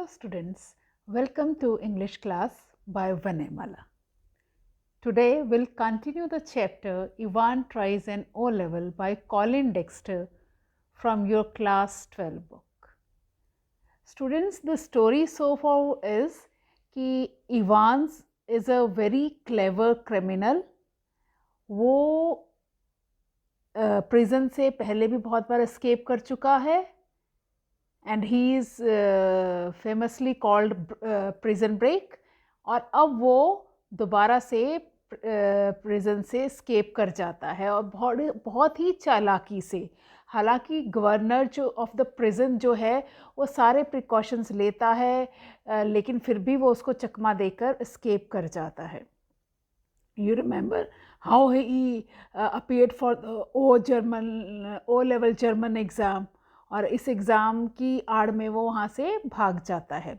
Hello students, welcome to English class by Vanemala. Today we'll continue the chapter Ivan Tries an O-Level by Colin Dexter from your class 12 book. Students, the story so far is कि Ivan is a very clever criminal. वो prison से पहले भी बहुत बार escape कर चुका है and he is famously called prison break और अब वो दोबारा से प्रिजन से escape कर जाता है और बहुत ही चालाकी से। हालांकि गवर्नर जो ऑफ द प्रिजन जो है वो सारे प्रिकॉशंस लेता है लेकिन फिर भी वो उसको चकमा देकर escape कर जाता है। You remember how he appeared for the O-level German exam और इस एग्ज़ाम की आड़ में वो वहाँ से भाग जाता है।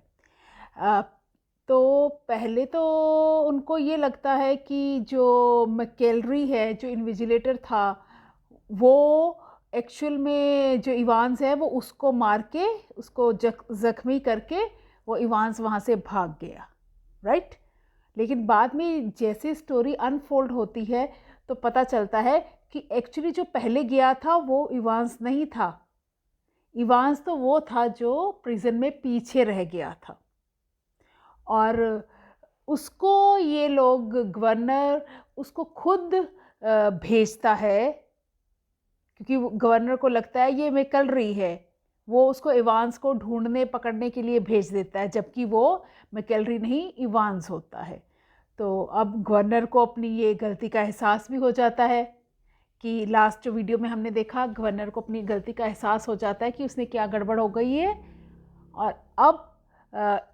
तो पहले तो उनको ये लगता है कि जो मैकेलरी है, जो इन्विजिलेटर था, वो एक्चुअल में जो इवांस है वो उसको मार के उसको ज़ख्मी करके वो इवांस वहाँ से भाग गया, राइट? लेकिन बाद में जैसे स्टोरी अनफोल्ड होती है तो पता चलता है कि एक्चुअली जो पहले गया था वो इवांस नहीं था। इवांस तो वो था जो प्रिजन में पीछे रह गया था और उसको ये लोग गवर्नर उसको खुद भेजता है क्योंकि गवर्नर को लगता है ये मैकेलरी है। वो उसको इवांस को ढूंढने पकड़ने के लिए भेज देता है जबकि वो मैकेलरी नहीं इवांस होता है। तो अब गवर्नर को अपनी ये गलती का एहसास भी हो जाता है कि लास्ट जो वीडियो में हमने देखा गवर्नर को अपनी गलती का एहसास हो जाता है कि उसने क्या गड़बड़ हो गई है। और अब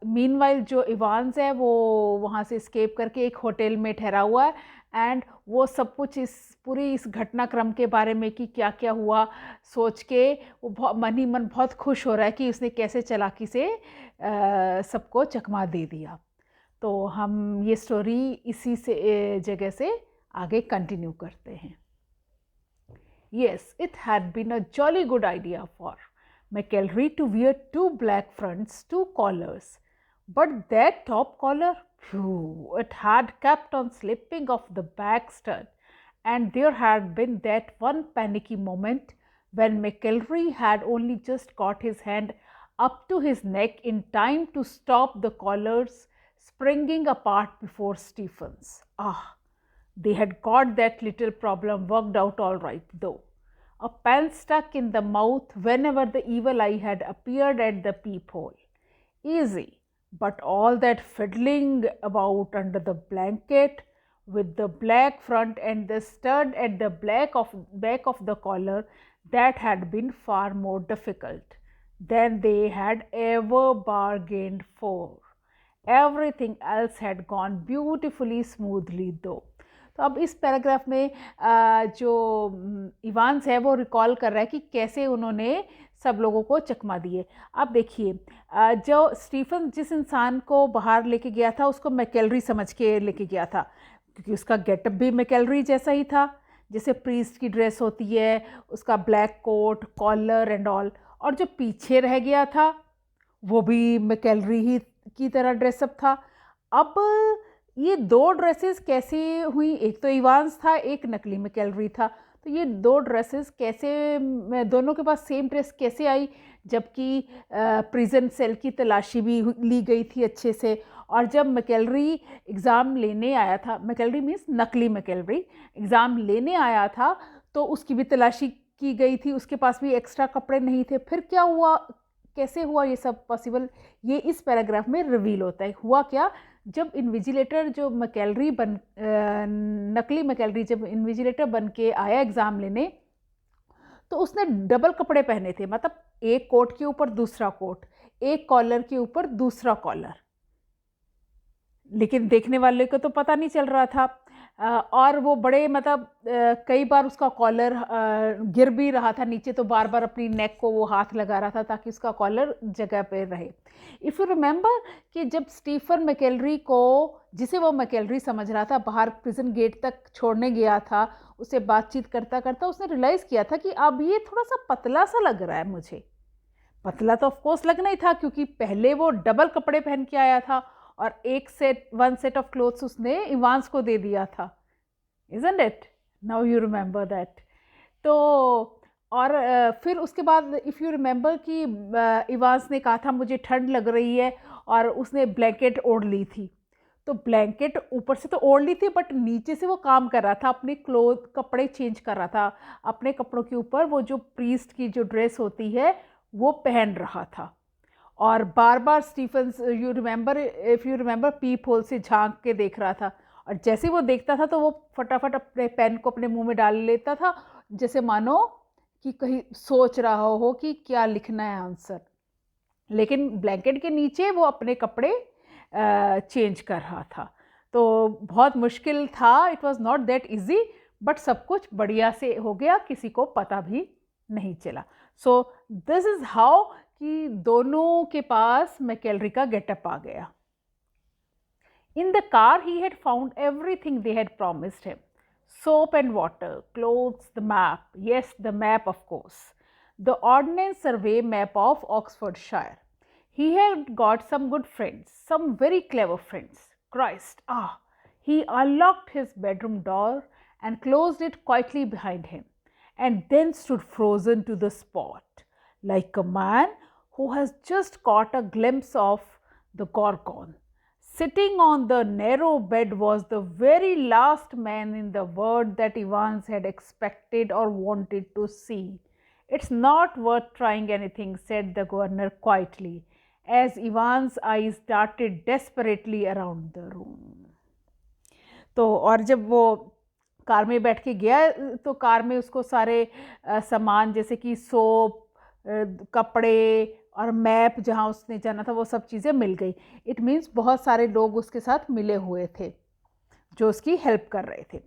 मीनवाइल जो इवांस है वो वहाँ से एस्केप करके एक होटल में ठहरा हुआ है एंड वो सब कुछ इस घटनाक्रम के बारे में कि क्या क्या हुआ सोच के वो मन ही मन बहुत खुश हो रहा है कि उसने कैसे चालाकी से सबको चकमा दे दिया। तो हम ये स्टोरी इसी से जगह से आगे कंटिन्यू करते हैं। Yes, it had been a jolly good idea for McElroy to wear two black fronts, two collars. But that top collar, phew, it had kept on slipping off the back stud. And there had been that one panicky moment when McElroy had only just got his hand up to his neck in time to stop the collars springing apart before Stephens. They had got that little problem worked out all right, though. A pen stuck in the mouth whenever the evil eye had appeared at the peephole. Easy, but all that fiddling about under the blanket with the black front and the stud at the back of the collar, that had been far more difficult than they had ever bargained for. Everything else had gone beautifully smoothly though. तो अब इस paragraph में जो Evans है वो recall कर रहा है कि कैसे उन्होंने सब लोगों को चकमा दिए। अब देखिए जो स्टीफन जिस इंसान को बाहर लेके गया था उसको मैकेलरी समझ के लेके गया था क्योंकि उसका गेटअप भी मैकेलरी जैसा ही था, जैसे प्रीस्ट की ड्रेस होती है, उसका black coat, collar and all. और जो पीछे रह गया था वो भी मैकेलरी ही की तरह ड्रेसअप था। अब ये दो ड्रेसेस कैसे हुई? एक तो इवांस था, एक नकली मैकेलरी था। तो ये दो ड्रेसेस कैसे, दोनों के पास सेम ड्रेस कैसे आई जबकि प्रिजन सेल की तलाशी भी ली गई थी अच्छे से। और जब मैकेलरी एग्ज़ाम लेने आया था, मैकेलरी मीन्स नकली मैकेलरी एग्ज़ाम लेने आया था तो उसकी भी तलाशी की गई थी, उसके पास भी एक्स्ट्रा कपड़े नहीं थे। फिर क्या हुआ, कैसे हुआ ये सब पॉसिबल, ये इस पैराग्राफ में रिवील होता है। हुआ क्या, जब इन्विजिलेटर जो मैकेलरी नकली मैकेलरी जब इन्विजिलेटर बन के आया एग्ज़ाम लेने तो उसने डबल कपड़े पहने थे, मतलब एक कोट के ऊपर दूसरा कोट, एक कॉलर के ऊपर दूसरा कॉलर, लेकिन देखने वाले को तो पता नहीं चल रहा था। और वो बड़े मतलब कई बार उसका कॉलर गिर भी रहा था नीचे, तो बार बार अपनी नेक को वो हाथ लगा रहा था ताकि उसका कॉलर जगह पे रहे। इफ़ यू रिमेंबर कि जब स्टीफन मैकेलरी को, जिसे वो मैकेलरी समझ रहा था, बाहर प्रिजन गेट तक छोड़ने गया था, उससे बातचीत करता करता उसने रियलाइज़ किया था कि अब ये थोड़ा सा पतला सा लग रहा है मुझे, पतला तो ऑफ कोर्स लगना ही था, क्योंकि पहले वो डबल कपड़े पहन के आया था और वन सेट ऑफ क्लोथ्स उसने इवांस को दे दिया था, isn't it? Now you remember that. तो और फिर उसके बाद इफ़ यू रिमेंबर कि इवांस ने कहा था मुझे ठंड लग रही है और उसने ब्लैंकेट ओढ़ ली थी। तो ब्लैंकेट ऊपर से तो ओढ़ ली थी, बट नीचे से वो काम कर रहा था, अपने कपड़े चेंज कर रहा था, अपने कपड़ों के ऊपर वो जो प्रीस्ट की जो ड्रेस होती है वो पहन रहा था। और बार बार Stephens you remember, if you remember, peephole से झांक के देख रहा था, और जैसे ही वो देखता था तो वो फटाफट अपने पेन को अपने मुंह में डाल लेता था, जैसे मानो कि कहीं सोच रहा हो कि क्या लिखना है आंसर। लेकिन ब्लैंकेट के नीचे वो अपने कपड़े चेंज कर रहा था। तो बहुत मुश्किल था, it was not that easy, but सब कुछ बढ़िया से हो गया, किसी को पता भी नहीं चला। सो दिस इज़ हाउ कि दोनों के पास मैकेलरी का गेटअप आ गया। In the car, he had found everything they had promised him: soap and water, clothes, the map. Yes, the map, of course. The Ordnance Survey map of Oxfordshire. He had got some good friends, some very clever friends. Christ, he unlocked his bedroom door and closed it quietly behind him, and then stood frozen to the spot, like a man who has just caught a glimpse of the Gorgon. Sitting on the narrow bed was the very last man in the world that Evans had expected or wanted to see. It's not worth trying anything, said the governor quietly, as Evans' eyes darted desperately around the room. तो और जब वो car में बैठ के गया तो car में उसको सारे सामान जैसे कि सोप, कपड़े और मैप जहाँ उसने जाना था वो सब चीज़ें मिल गई। इट मीन्स बहुत सारे लोग उसके साथ मिले हुए थे जो उसकी हेल्प कर रहे थे।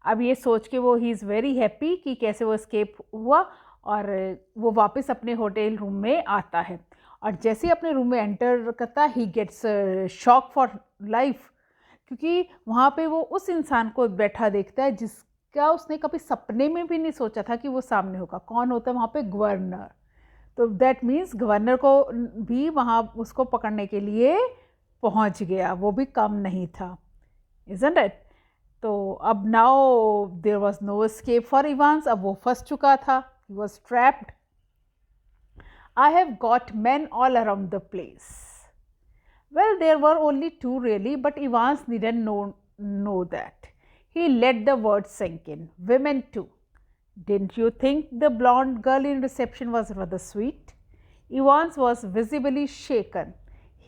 अब ये सोच के वो ही इज़ वेरी हैप्पी कि कैसे वो एस्केप हुआ, और वो वापस अपने होटल रूम में आता है, और जैसे ही अपने रूम में एंटर करता ही गेट्स शॉक फॉर लाइफ, क्योंकि वहाँ पे वो उस इंसान को बैठा देखता है जिसका उसने कभी सपने में भी नहीं सोचा था कि वो सामने होगा। कौन होता है वहाँ पे? गवर्नर। तो दैट मीन्स गवर्नर को भी वहाँ उसको पकड़ने के लिए पहुँच गया, वो भी कम नहीं था, isn't it? तो अब now there was no escape for Evans, अब वो फंस चुका था, he was trapped. I have got men all around the place. Well, there were only two really, but Evans didn't know that. He let the words sink in. Women too. Didn't you think the blonde girl in reception was rather sweet? Evans was visibly shaken.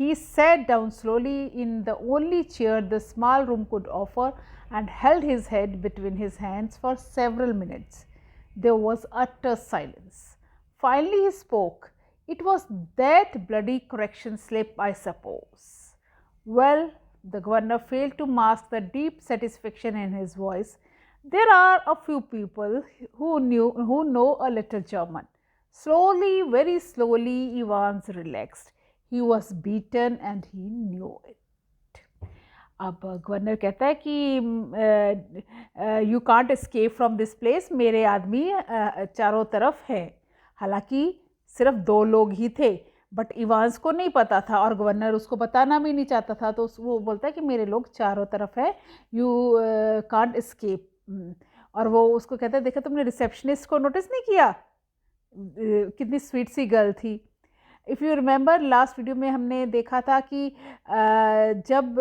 He sat down slowly in the only chair the small room could offer and held his head between his hands for several minutes. There was utter silence. Finally he spoke. It was that bloody correction slip, I suppose. Well, the governor failed to mask the deep satisfaction in his voice. There are a few people who know a little German. Slowly, very slowly, Evans relaxed. He was beaten and he knew it. अब governor कहता है कि you can't escape from this place, मेरे आदमी चारों तरफ है। हालांकि सिर्फ 2 लोग ही थे, बट इवांस को नहीं पता था और गवर्नर उसको बताना भी नहीं चाहता था, तो वो बोलता है कि मेरे लोग चारों तरफ है, यू कांट एस्केप। और वो उसको कहता है देखा तुमने रिसेप्शनिस्ट को नोटिस नहीं किया, कितनी स्वीट सी गर्ल थी। If you remember last video में हमने देखा था कि जब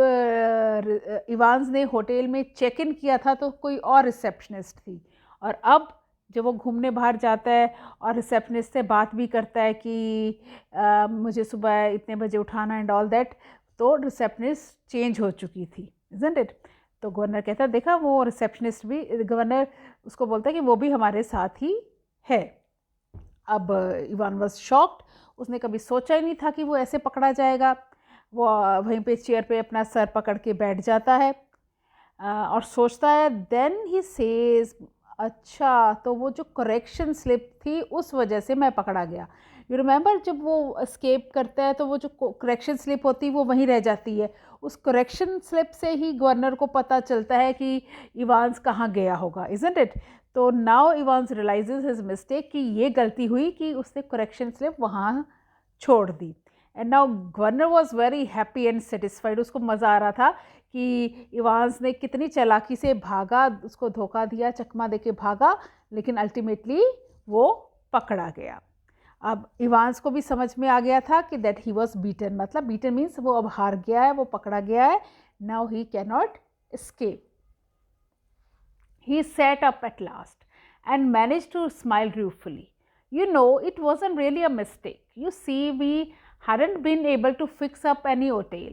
इवांस ने होटल में चेक इन किया था तो कोई और रिसेप्शनिस्ट थी, और अब जब वो घूमने बाहर जाता है और रिसेप्शनिस्ट से बात भी करता है कि मुझे सुबह इतने बजे उठाना एंड ऑल दैट, तो रिसेप्शनिस्ट चेंज हो चुकी थी, इज़न्ट इट? तो गवर्नर कहता है देखा वो रिसेप्शनिस्ट भी, गवर्नर उसको बोलता है कि वो भी हमारे साथ ही है। अब इवान वाज शॉक्ड, उसने कभी सोचा ही नहीं था कि वो ऐसे पकड़ा जाएगा। वो वहीं पे चेयर पे अपना सर पकड़ के बैठ जाता है और सोचता है, देन ही सेज, अच्छा तो वो जो करेक्शन स्लिप थी उस वजह से मैं पकड़ा गया। यू रिमेंबर जब वो एस्केप करता है तो वो जो करेक्शन स्लिप होती है वो वहीं रह जाती है, उस करेक्शन स्लिप से ही गवर्नर को पता चलता है कि इवांस कहाँ गया होगा, इज़न्ट इट? तो now Evans realises his mistake कि ये गलती हुई कि उसने करेक्शन स्लिप वहाँ छोड़ दी। And now governor was very happy and satisfied, उसको मज़ा आ रहा था कि इवांस ने कितनी चालाकी से भागा, उसको धोखा दिया, चकमा देके भागा, लेकिन अल्टीमेटली वो पकड़ा गया। अब इवांस को भी समझ में आ गया था कि दैट ही वॉज बीटन, मतलब बीटन मीन्स वो अब हार गया है, वो पकड़ा गया है। Now he can not escape. He sat up at last and managed to smile ruefully. You know, it wasn't really a mistake. You see, we hadn't been able to fix up any hotel,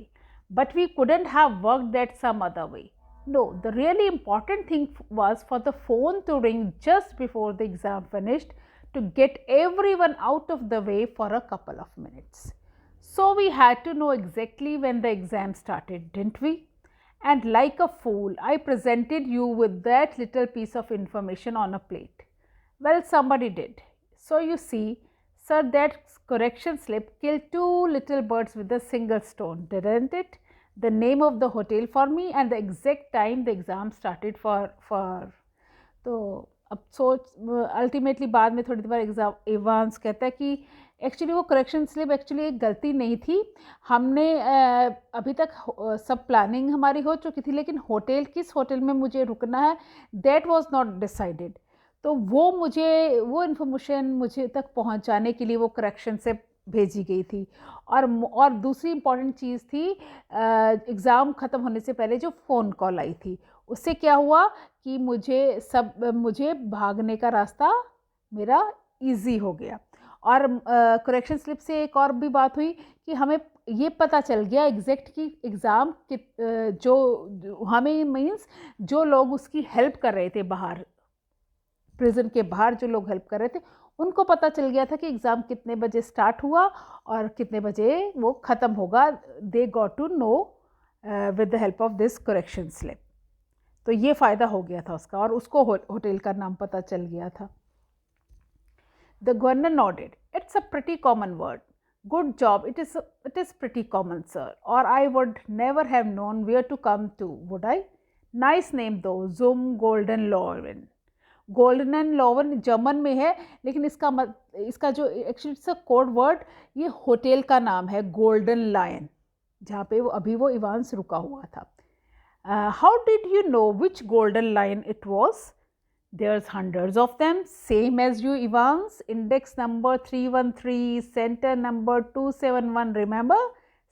but we couldn't have worked that some other way. No, the really important thing was for the phone to ring just before the exam finished to get everyone out of the way for a couple of minutes. So we had to know exactly when the exam started, didn't we? And like a fool, I presented you with that little piece of information on a plate. Well, somebody did. So you see, sir, that correction slip killed two little birds with a single stone, didn't it? The name of the hotel for me and the exact time the exam started for. तो अब सोच ultimately बाद में थोड़ी देर exam Evans कहता है कि actually वो करेक्शन स्लिप एक्चुअली एक गलती नहीं थी, हमने अभी तक सब प्लानिंग हमारी हो चुकी थी, लेकिन होटल किस होटल में मुझे रुकना है दैट वाज नॉट डिसाइडेड। तो वो मुझे वो इन्फॉर्मेशन मुझे तक पहुंचाने के लिए वो करेक्शन से भेजी गई थी। और दूसरी इम्पॉर्टेंट चीज़ थी, एग्ज़ाम ख़त्म होने से पहले जो फ़ोन कॉल आई थी, उससे क्या हुआ कि मुझे भागने का रास्ता मेरा इजी हो गया। और करेक्शन स्लिप से एक और भी बात हुई कि हमें ये पता चल गया एग्जैक्ट कि एग्ज़ाम जो हमें मीन्स जो लोग उसकी हेल्प कर रहे थे बाहर, प्रिजन के बाहर जो लोग हेल्प कर रहे थे, उनको पता चल गया था कि एग्ज़ाम कितने बजे स्टार्ट हुआ और कितने बजे वो ख़त्म होगा। They got to know with the help of this correction slip. तो ये फ़ायदा हो गया था उसका, और उसको होटल का नाम पता चल गया था। The governor nodded. It's a pretty common word. Good job. It is pretty common, sir. Or I would never have known where to come to, would I? Nice name though, Zum Golden Loven. Golden and Lowen German में है, लेकिन इसका जो actually it's a code word, ये hotel का नाम है golden lion, जहाँ पे वो इवांस रुका हुआ था। How did you know which golden lion it was? There's hundreds of them, same as you, Evans. Index number 313, center number 271, remember?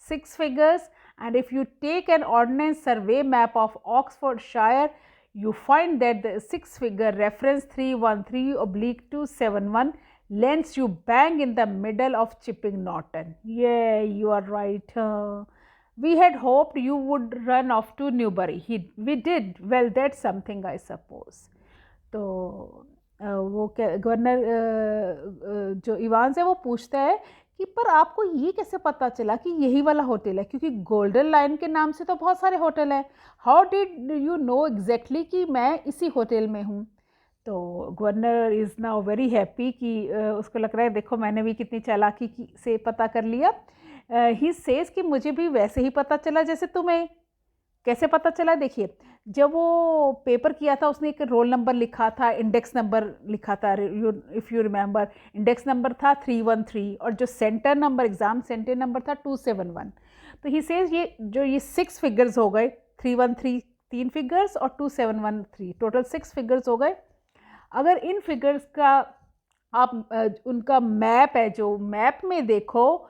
6 figures. And if you take an ordnance survey map of Oxfordshire, you find that the 6-figure reference 313/271 lands you bang in the middle of Chipping Norton. Yeah, you are right. We had hoped you would run off to Newbury. We did. Well, that's something, I suppose. तो वो governor जो Evans है वो पूछता है कि पर आपको ये कैसे पता चला कि यही वाला होटल है, क्योंकि गोल्डन लाइन के नाम से तो बहुत सारे होटल हैं। How did you know exactly कि मैं इसी होटल में हूँ? तो governor is now very happy कि उसको लग रहा है देखो मैंने भी कितनी चालाकी से पता कर लिया। ही सेज कि मुझे भी वैसे ही पता चला जैसे तुम्हें। कैसे पता चला? देखिए, जब वो पेपर किया था उसने एक रोल नंबर लिखा था, इंडेक्स नंबर लिखा था, if you remember index number था 313 और जो centre number exam centre number था 271। तो ही सेज ये 6 फिगर्स हो गए, 313 3 फिगर्स और 271 3, टोटल 6 फिगर्स हो गए। अगर इन फिगर्स का आप उनका मैप है, जो मैप में देखो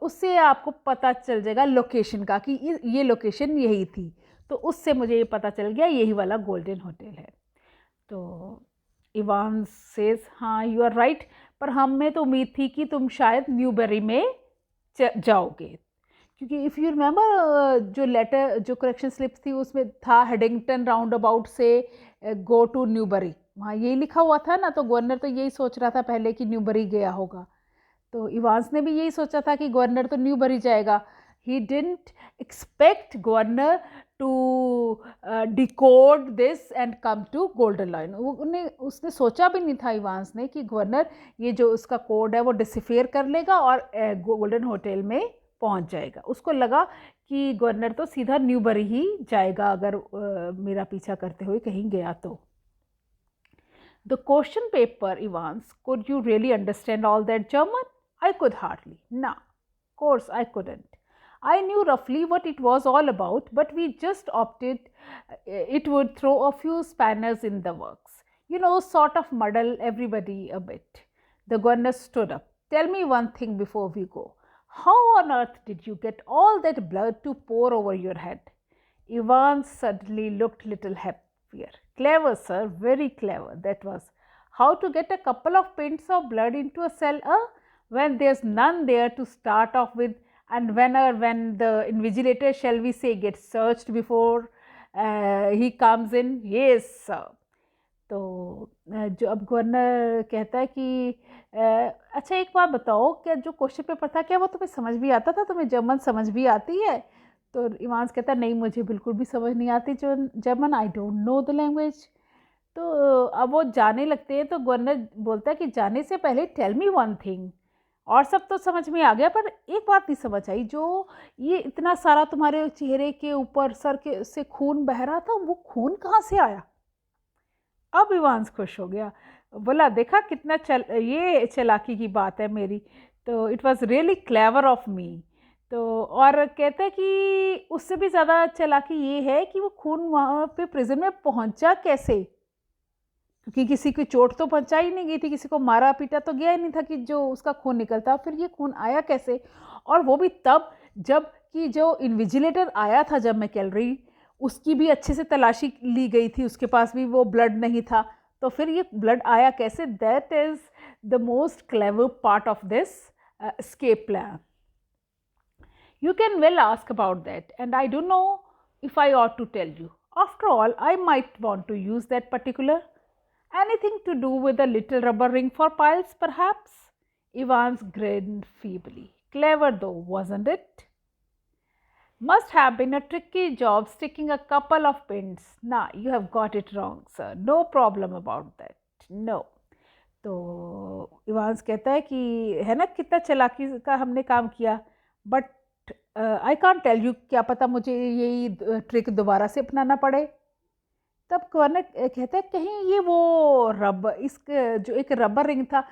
उससे आपको पता चल जाएगा लोकेशन का कि ये लोकेशन यही थी। तो उससे मुझे ये पता चल गया यही वाला गोल्डन होटल है। तो इवान सेज हाँ यू आर राइट, पर हमें तो उम्मीद थी कि तुम शायद न्यूबरी में जाओगे, क्योंकि इफ़ यू रिमेंबर जो लेटर जो करेक्शन स्लिप थी उसमें था हेडिंगटन राउंड अबाउट से गो टू न्यूबरी, वहाँ यही लिखा हुआ था ना। तो गवर्नर तो यही सोच रहा था पहले कि न्यूबरी गया होगा। तो इवांस ने भी यही सोचा था कि गवर्नर तो न्यूबरी जाएगा। He didn't expect governor to decode this and come to golden line. उसने सोचा भी नहीं था इवांस ने कि गवर्नर ये जो उसका कोड है वो डिसिफेयर कर लेगा और गोल्डन होटल में पहुंच जाएगा। उसको लगा कि गवर्नर तो सीधा न्यूबरी ही जाएगा अगर मेरा पीछा करते हुए कहीं गया तो। The question paper, Evans, could you really understand all that German? I could hardly. Nah, of course I couldn't. I knew roughly what it was all about, but we just opted it would throw a few spanners in the works. You know, sort of muddle everybody a bit. The governor stood up. Tell me one thing before we go. How on earth did you get all that blood to pour over your head? Ivan suddenly looked little happier. Clever, sir, very clever. That was. How to get a couple of pints of blood into a cellar when there's none there to start off with, and when the invigilator, shall we say, gets searched before he comes in? Yes, sir. तो जो अब governor कहता है कि अच्छा एक बात बताओ, क्या जो क्वेश्चन पेपर था क्या वो तुम्हें समझ भी आता था? तुम्हें जर्मन समझ भी आती है? तो इवांस कहता है नहीं, मुझे बिल्कुल भी समझ नहीं आती जो German, I don't know the language. तो अब वो जाने लगते हैं, तो गवर्नर बोलता है कि जाने से पहले टेल मी वन थिंग। और सब तो समझ में आ गया, पर एक बात नहीं समझ आई, जो ये इतना सारा तुम्हारे चेहरे के ऊपर सर के से खून बह रहा था, वो खून कहाँ से आया? अब इवांस खुश हो गया, बोला देखा कितना ये चालाकी की बात है मेरी, तो it was really clever of me. तो और कहते हैं कि उससे भी ज़्यादा चालाकी ये है कि वो खून वहाँ पे प्रिजन में पहुँचा कैसे, क्योंकि किसी की चोट तो पहुँचाई नहीं गई थी, किसी को मारा पीटा तो गया ही नहीं था कि जो उसका खून निकलता, फिर ये खून आया कैसे? और वो भी तब जब कि जो इन्विजिलेटर आया था जब मैकेलरी, उसकी भी अच्छे से तलाशी ली गई थी, उसके पास भी वो ब्लड नहीं था, तो फिर ये ब्लड आया कैसे? That is the most clever part of this escape plan. You can well ask about that, and I don't know if I ought to tell you. After all, I might want to use that particular. Anything to do with a little rubber ring for piles, perhaps? Evans grinned feebly. Clever though, wasn't it? Must have been a tricky job sticking a couple of pins. Nah, you have got it wrong, sir. No problem about that. No. तो Evans कहता है कि है ना कितना चालाकी का हमने काम किया, but I can't tell you, क्या पता मुझे यही ट्रिक दोबारा से अपनाना पड़े। तब गवर्नर कहता है कहीं ये वो जो एक रबर रिंग था,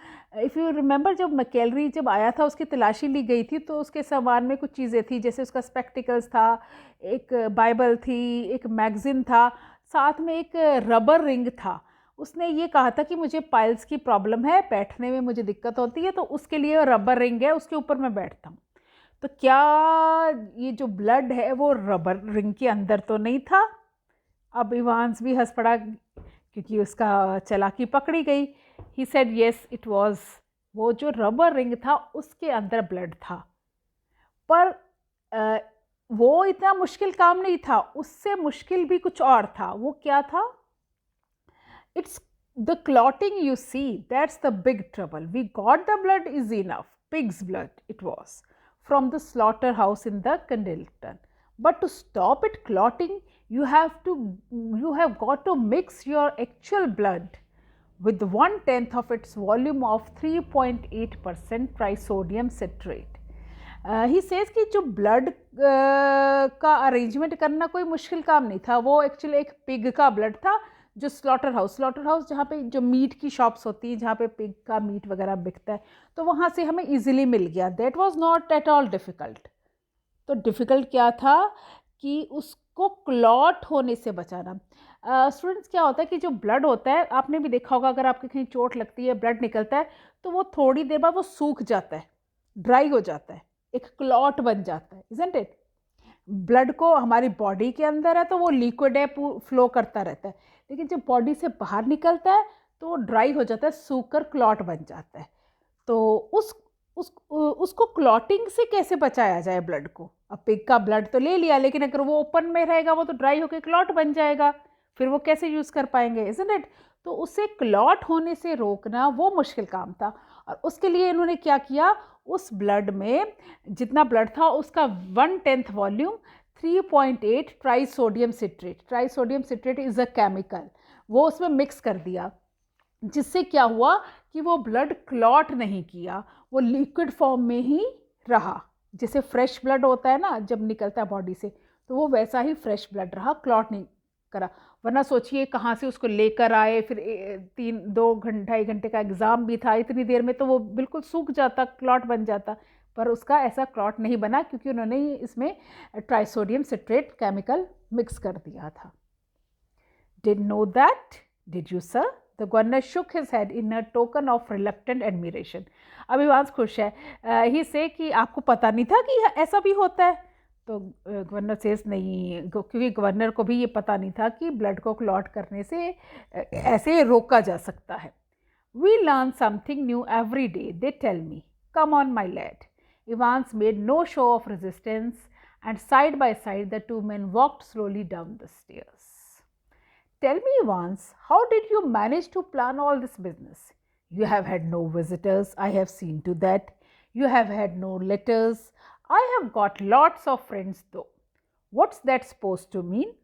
इफ़ यू रिमेंबर जब मैकेलरी जब आया था उसकी तलाशी ली गई थी, तो उसके सामान में कुछ चीज़ें थी, जैसे उसका स्पेक्टिकल्स था, एक बाइबल थी, एक मैगज़ीन था, साथ में एक रबर रिंग था। उसने ये कहा था कि मुझे पाइल्स की प्रॉब्लम है, बैठने में मुझे दिक्कत होती है, तो उसके लिए रबर रिंग है, उसके ऊपर मैं बैठता हूँ। तो क्या ये जो ब्लड है वो रबर रिंग के अंदर तो नहीं था? अब इवांस भी हंस पड़ा क्योंकि उसका चालाकी पकड़ी गई। He said yes it was, वो जो रबर रिंग था उसके अंदर ब्लड था, पर वो इतना मुश्किल काम नहीं था, उससे मुश्किल भी कुछ और था। वो क्या था? It's the clotting you see, that's the big trouble. We got the blood is enough, pig's blood it was, from the slaughterhouse in the condition, but to stop it clotting you have got to mix your actual blood with 1/10 of its volume of 3.8% trisodium citrate. He says कि जो blood का arrangement करना कोई मुश्किल काम नहीं था, वो एक्चुअली एक पिग का ब्लड था जो स्लॉटर हाउस जहाँ पे जो मीट की शॉप्स होती हैं, जहाँ पे पिग का मीट वगैरह बिकता है, तो वहाँ से हमें इजीली मिल गया। That was not at all difficult. तो डिफ़िकल्ट क्या था कि उसको क्लॉट होने से बचाना। स्टूडेंट्स क्या होता है कि जो ब्लड होता है, आपने भी देखा होगा, अगर आपके कहीं चोट लगती है, ब्लड निकलता है, तो वो थोड़ी देर बाद वो सूख जाता है, ड्राई हो जाता है, एक क्लॉट बन जाता है, इज़न्ट इट? ब्लड को हमारी बॉडी के अंदर है तो वो लिक्विड है, फ्लो करता रहता है, लेकिन जब बॉडी से बाहर निकलता है तो ड्राई हो जाता है, सूख कर क्लॉट बन जाता है। तो उसको क्लॉटिंग से कैसे बचाया जाए ब्लड को? अब पिग का ब्लड तो ले लिया, लेकिन अगर वो ओपन में रहेगा वो तो ड्राई होकर क्लॉट बन जाएगा, फिर वो कैसे यूज़ कर पाएंगे, इज़न्ट इट? तो उसे क्लॉट होने से रोकना वो मुश्किल काम था, और उसके लिए इन्होंने क्या किया, उस ब्लड में जितना ब्लड था उसका 1/10 volume 3.8 trisodium citrate is a chemical, वो उसमें मिक्स कर दिया, जिससे क्या हुआ कि वो ब्लड क्लॉट नहीं किया, वो लिक्विड फॉर्म में ही रहा। जैसे फ्रेश ब्लड होता है ना जब निकलता है बॉडी से, तो वो वैसा ही फ्रेश ब्लड रहा, क्लॉट नहीं करा, वरना सोचिए कहाँ से उसको लेकर आए, फिर 2-2 ढाई घंटे का एग्ज़ाम भी था, इतनी देर में तो वो बिल्कुल सूख जाता, क्लॉट बन जाता, पर उसका ऐसा क्लॉट नहीं बना क्योंकि उन्होंने इसमें ट्राइसोडियम सिट्रेट केमिकल मिक्स कर दिया था. Didn't know that, did you, sir? The governor shook his head in a token of reluctant admiration. अब इवांस खुश है. ही से कि आपको पता नहीं था कि ऐसा भी होता है. तो गवर्नर सेज नहीं, क्योंकि गवर्नर को भी ये पता नहीं था कि ब्लड को क्लॉट करने से ऐसे रोका जा सकता है. We learn something new every day, they tell me. Come on, my lad. Evans made no show of resistance, and side by side the two men walked slowly down the stairs. Tell me, Evans, how did you manage to plan all this business? You have had no visitors, I have seen to that. You have had no letters. I have got lots of friends though. What's that supposed to mean?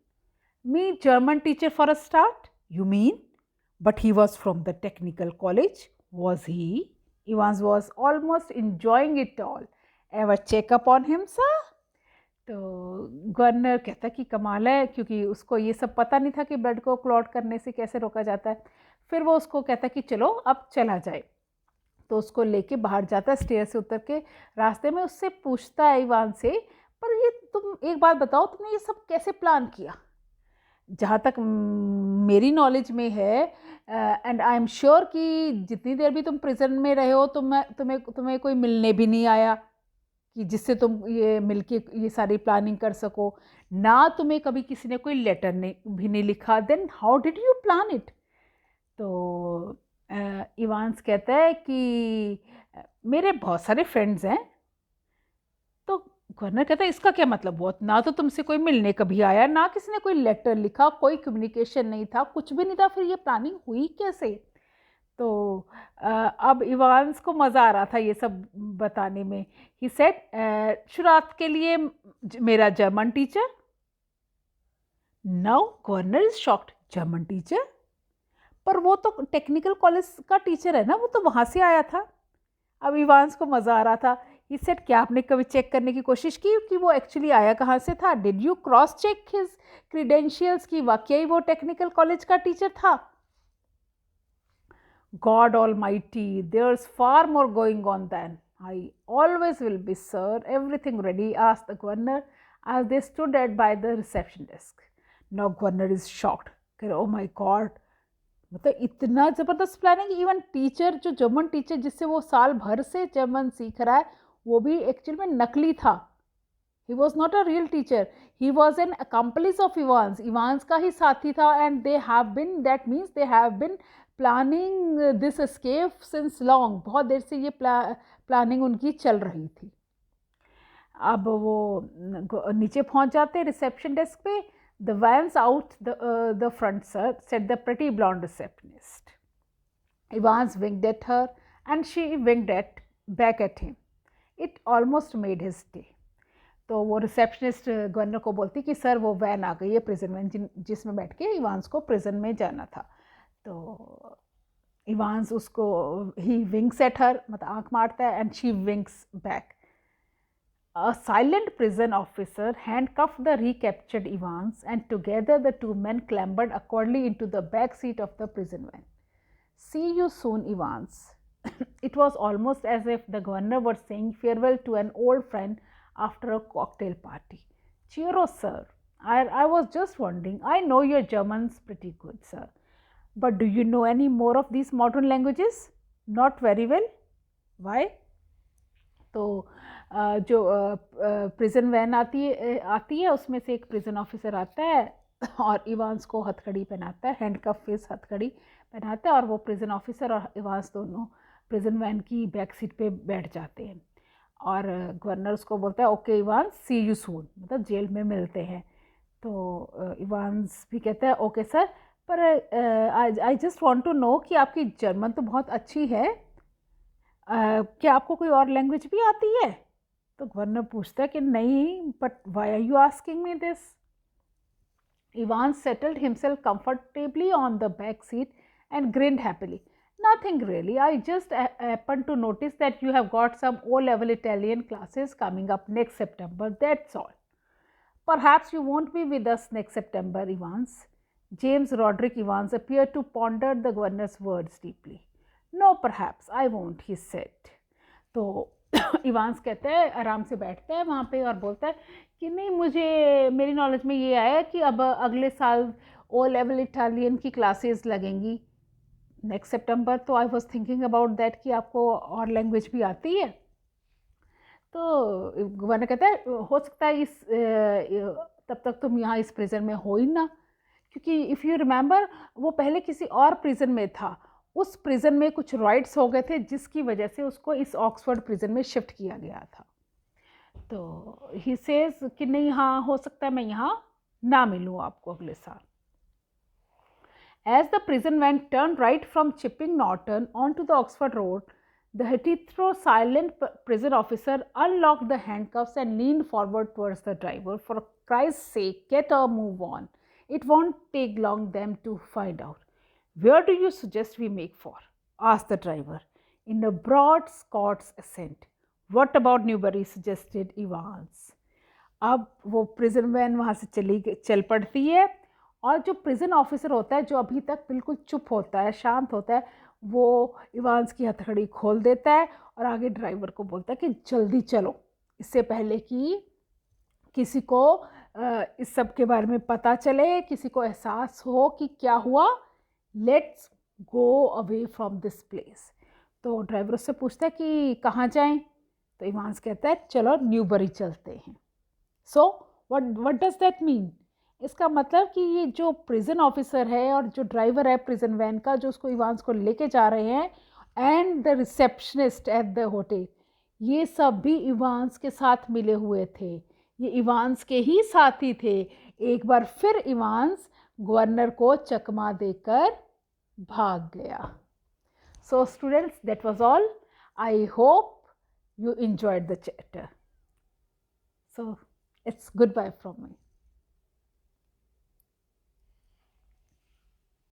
Me, German teacher for a start? You mean? But he was from the technical college, was he? Evans was almost enjoying it all. Ever check up on him, sir? तो governor कहता कि कमाल है, क्योंकि उसको ये सब पता नहीं था कि ब्लड को क्लॉट करने से कैसे रोका जाता है. फिर वो उसको कहता कि चलो अब चला जाए. तो उसको लेके बाहर जाता है, स्टेयर से उतर के. रास्ते में उससे पूछता है इवान से, पर ये तुम एक बात बताओ, तुमने ये सब कैसे प्लान किया? जहाँ तक मेरी नॉलेज में है, एंड आई एम श्योर कि जितनी देर भी तुम प्रिजन में रहे हो, तुम्हें कोई मिलने भी नहीं आया कि जिससे तुम ये मिलके ये सारी प्लानिंग कर सको. ना तुम्हें कभी किसी ने कोई लेटर भी नहीं लिखा. Then how did you plan it? तो इवांस कहता है कि मेरे बहुत सारे फ्रेंड्स हैं. तो गवर्नर कहता है इसका क्या मतलब हुआ? ना तो तुमसे कोई मिलने कभी आया, ना किसी ने कोई लेटर लिखा, कोई कम्युनिकेशन नहीं था, कुछ भी नहीं था, फिर ये प्लानिंग हुई कैसे? तो अब इवांस को मज़ा आ रहा था ये सब बताने में. ही सेड, शुरुआत के लिए मेरा German teacher. Now governor is shocked. German teacher? पर वो तो टेक्निकल कॉलेज का टीचर है ना, वो तो वहाँ से आया था. अब इवांस को मज़ा आ रहा था. ही सेड, क्या आपने कभी चेक करने की कोशिश की कि वो एक्चुअली आया कहाँ से था? Did you cross check his credentials कि वाकई वो टेक्निकल कॉलेज का टीचर था? God Almighty, there's far more going on than. I always will be, sir. Everything ready? Asked the governor as they stood by the reception desk. Now governor is shocked. Oh my God, मतलब इतना ज़बरदस्त planning. Even teacher, जो German teacher जिससे वो साल भर से German सीख रहा है, वो भी एक्चुअल में नकली था. He was not a real teacher. He was an accomplice of Evans. Evans का ही साथी था, and they have been, that means they have been planning this escape since long. बहुत देर से ये प्लानिंग उनकी चल रही थी. अब वो नीचे पहुंच जाते हैं रिसेप्शन डेस्क पे. The Vans out the front, sir, said the pretty blonde receptionist. Evans winked at her, and she winked back at him. It almost made his day. तो वो रिसेप्शनिस्ट गवर्नर को बोलती कि सर वो van आ गई है, prison van, जिसमें बैठ के इवांस को प्रिजन में जाना था. तो इवांस उसको, ही विंक्स एट हर, मतलब आंख मारता है, and she winks back. A silent prison officer handcuffed the recaptured Evans, and together the two men clambered awkwardly into the back seat of the prison van. See you soon, Evans. It was almost as if the governor was saying farewell to an old friend after a cocktail party. Cheero, sir. I was just wondering. I know your German's pretty good, sir. But do you know any more of these modern languages? Not very well. Why? तो जो prison van आती है, उसमें से एक prison officer आता है और इवांस को हथकड़ी पहनाता है, हैंडकफ फेस हथकड़ी पहनाता है, और वो प्रिजन ऑफिसर और इवांस दोनों प्रिजन वैन की बैक सीट पे बैठ जाते हैं. और गवर्नर उसको बोलता है, okay Evans, see you soon, मतलब जेल में मिलते हैं. तो इवांस भी कहता है, ओके सर, पर I just want to know कि आपकी जर्मन तो बहुत अच्छी है, क्या आपको कोई और लैंग्वेज भी आती है? तो गवर्नर पूछता है कि नहीं, but why are you asking me this? Evans settled himself comfortably on the back seat and grinned happily. Nothing really. I just happened to notice that you have got some O-level Italian classes coming up next September. That's all. Perhaps you won't be with us next September, Evans. James Roderick Evans appeared to ponder the governor's words deeply. No, perhaps I won't, he said. तो Evans कहते हैं, आराम से बैठता है वहाँ पे और बोलता है कि नहीं, मुझे मेरी नॉलेज में ये आया कि अब अगले साल ओ लेवल इटालियन की क्लासेस लगेंगी नेक्स्ट सितंबर, तो I was thinking about that कि आपको और लैंग्वेज भी आती है। तो गवर्नर कहता है हो सकता है इस तब तक तुम यहाँ इस प्रिजन में हो ही ना, क्योंकि इफ़ यू रिमेंबर वो पहले किसी और प्रिजन में था, उस प्रिजन में कुछ राइट्स हो गए थे जिसकी वजह से उसको इस ऑक्सफोर्ड प्रिजन में शिफ्ट किया गया था। तो ही सेज कि नहीं, हाँ हो सकता है मैं यहाँ ना मिलूँ आपको अगले साल। As the prison van turned right from Chipping Norton onto the Oxford Road, the Heathrow silent prison officer unlocked the handcuffs and leaned forward towards the driver. For Christ's sake, get a move on. It won't take long them to find out. Where do you suggest we make for? Asked the driver in a broad Scots accent. What about Newbury? Suggested Evans. अब वो prison van वहाँ से चल पड़ती है और जो prison officer होता है, जो अभी तक बिल्कुल चुप होता है, शांत होता है, वो इवांस की हथकड़ी खोल देता है और आगे ड्राइवर को बोलता है कि जल्दी चलो, इससे पहले कि किसी को इस सब के बारे में पता चले, किसी को एहसास हो कि क्या हुआ। Let's go away from this place. तो ड्राइवर उससे पूछता है कि कहाँ जाएं? तो इवांस कहता है चलो न्यूबरी चलते हैं। So what does that mean? इसका मतलब कि ये जो प्रिजन ऑफिसर है और जो ड्राइवर है प्रिजन वैन का, जो उसको इवांस को लेके जा रहे हैं, and the receptionist at the hotel, ये सब भी इवांस के साथ मिले हुए थे, ये इवांस के ही साथी थे। एक बार फिर इवांस गवर्नर को चकमा देकर भाग गया। So students, that was all. I hope you enjoyed the chapter. So it's goodbye from me.